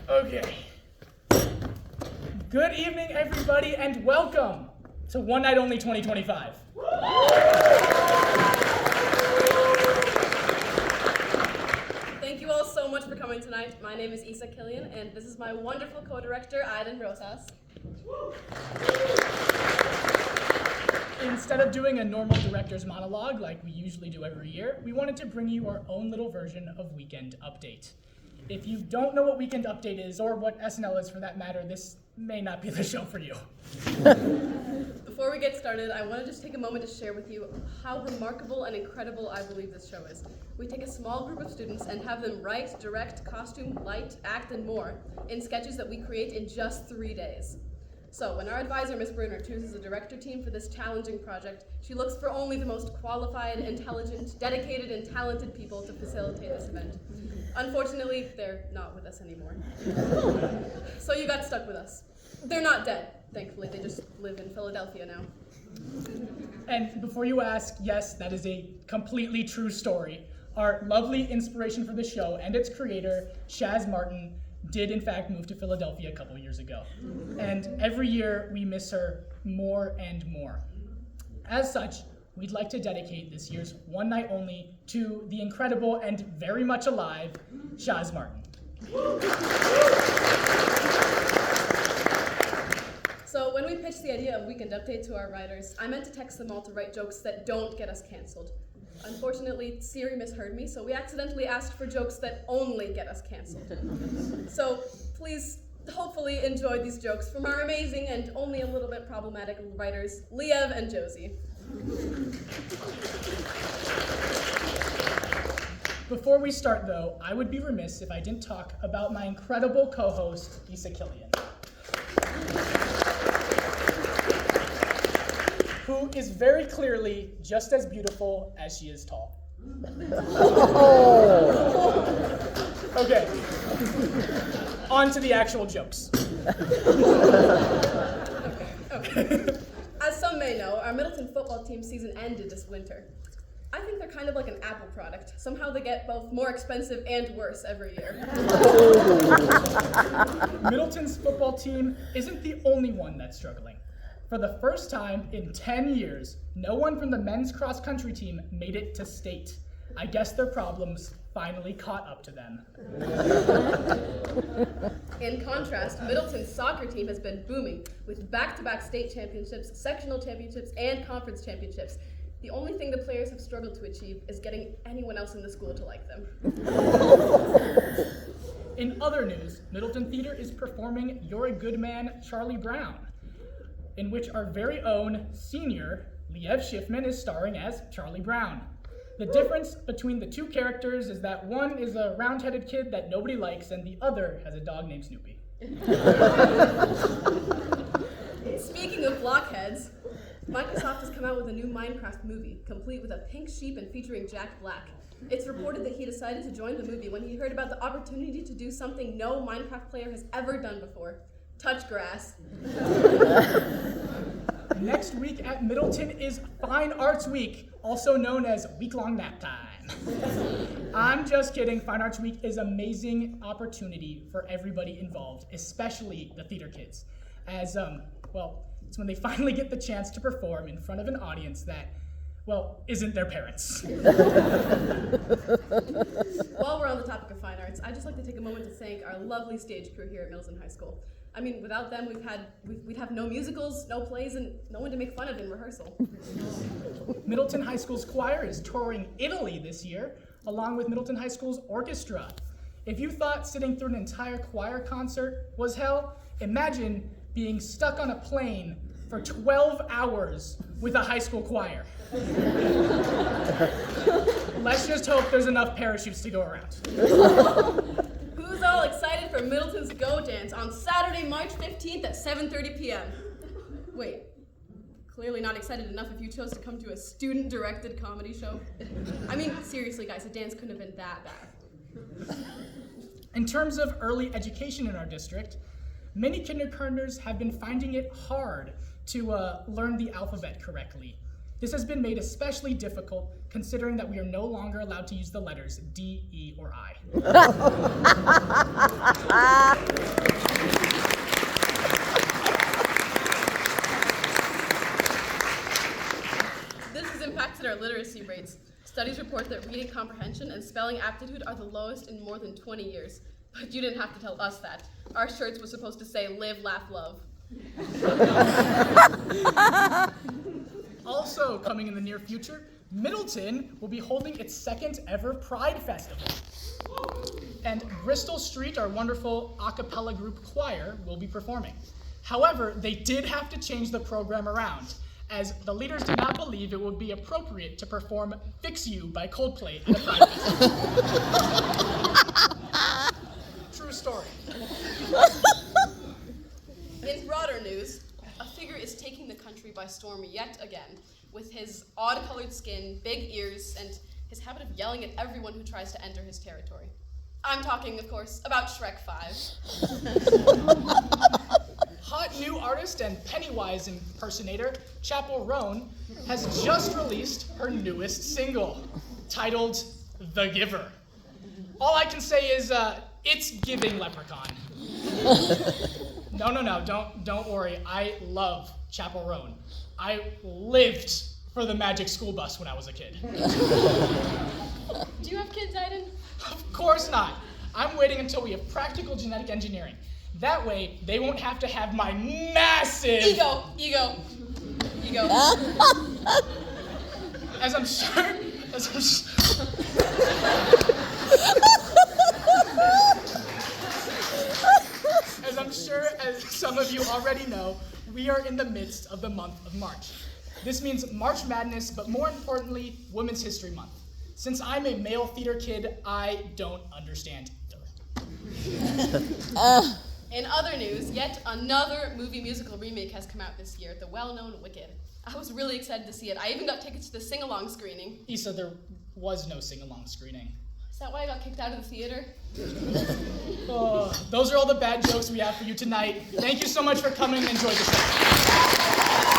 Okay. Good evening, everybody, and welcome to One Night Only 2025. Thank you all so much for coming tonight. My name is Isa Killian, and this is my wonderful co-director, Aiden Rosas. Instead of doing a normal director's monologue like we usually do every year, we wanted to bring you our own little version of Weekend Update. If you don't know what Weekend Update is, or what SNL is for that matter, this may not be the show for you. Before we get started, I want to just take a moment to share with you how remarkable and incredible I believe this show is. We take a small group of students and have them write, direct, costume, light, act, and more in sketches that we create in just 3 days. So when our advisor, Ms. Bruner, chooses a director team for this challenging project, she looks for only the most qualified, intelligent, dedicated, and talented people to facilitate this event. Unfortunately, they're not with us anymore. So you got stuck with us. They're not dead, thankfully. They just live in Philadelphia now. And before you ask, yes, that is a completely true story. Our lovely inspiration for the show and its creator, Shaz Martin, did in fact move to Philadelphia a couple years ago. And every year we miss her more and more. As such, we'd like to dedicate this year's One Night Only to the incredible and very much alive Shaz Martin. So when we pitched the idea of Weekend Update to our writers, I meant to text them all to write jokes that don't get us canceled. Unfortunately, Siri misheard me, so we accidentally asked for jokes that only get us canceled. So please, hopefully enjoy these jokes from our amazing and only a little bit problematic writers, Liev and Josie. Before we start though, I would be remiss if I didn't talk about my incredible co-host, Isa Killian, who is very clearly just as beautiful as she is tall. Okay, on to the actual jokes. Okay. As some may know, our Middleton football team season ended this winter. I think they're kind of like an Apple product. Somehow they get both more expensive and worse every year. Middleton's football team isn't the only one that's struggling. For the first time in 10 years, no one from the men's cross-country team made it to state. I guess their problems finally caught up to them. In contrast, Middleton's soccer team has been booming, with back-to-back state championships, sectional championships, and conference championships. The only thing the players have struggled to achieve is getting anyone else in the school to like them. In other news, Middleton Theater is performing You're a Good Man, Charlie Brown, in which our very own senior, Liev Schiffman, is starring as Charlie Brown. The difference between the two characters is that one is a round-headed kid that nobody likes, and the other has a dog named Snoopy. Speaking of blockheads, Microsoft has come out with a new Minecraft movie, complete with a pink sheep and featuring Jack Black. It's reported that he decided to join the movie when he heard about the opportunity to do something no Minecraft player has ever done before: touch grass. Next week at Middleton is Fine Arts Week, also known as week-long nap time. I'm just kidding. Fine Arts Week is an amazing opportunity for everybody involved, especially the theater kids, as, it's when they finally get the chance to perform in front of an audience that, isn't their parents. While we're on the topic of fine arts, I'd just like to take a moment to thank our lovely stage crew here at Middleton High School. I mean, without them, we'd have no musicals, no plays, and no one to make fun of in rehearsal. Middleton High School's choir is touring Italy this year, along with Middleton High School's orchestra. If you thought sitting through an entire choir concert was hell, imagine being stuck on a plane for 12 hours with a high school choir. Let's just hope there's enough parachutes to go around. Who's all excited for Middleton's Go Dance on Saturday, March 15th at 7:30 p.m.? Wait, clearly not excited enough if you chose to come to a student-directed comedy show. I mean, seriously, guys, a dance couldn't have been that bad. In terms of early education in our district, many kindergartners have been finding it hard to learn the alphabet correctly. This has been made especially difficult considering that we are no longer allowed to use the letters D, E, or I. report that reading comprehension and spelling aptitude are the lowest in more than 20 years. But you didn't have to tell us that. Our shirts were supposed to say, live, laugh, love. Also coming in the near future, Middleton will be holding its second ever Pride Festival. And Bristol Street, our wonderful a cappella group choir, will be performing. However, they did have to change the program around, as the leaders did not believe it would be appropriate to perform Fix You by Coldplay at a Pride Festival. True story. In broader news, a figure is taking the country by storm yet again, with his odd-colored skin, big ears, and his habit of yelling at everyone who tries to enter his territory. I'm talking, of course, about Shrek 5. Hot new artist and Pennywise impersonator, Chapel Roan, has just released her newest single, titled The Giver. All I can say is, it's giving Leprechaun. No, don't worry. I love Chapel Roan. I lived for the Magic School Bus when I was a kid. Do you have kids, Aiden? Of course not. I'm waiting until we have practical genetic engineering. That way, they won't have to have my massive... Ego. As I'm sure... As some of you already know, we are in the midst of the month of March. This means March Madness, but more importantly, Women's History Month. Since I'm a male theater kid, I don't understand either. In other news, yet another movie musical remake has come out this year, the well-known Wicked. I was really excited to see it. I even got tickets to the sing-along screening. Issa, there was no sing-along screening. Is that why I got kicked out of the theater? Oh, those are all the bad jokes we have for you tonight. Thank you so much for coming and enjoy the show.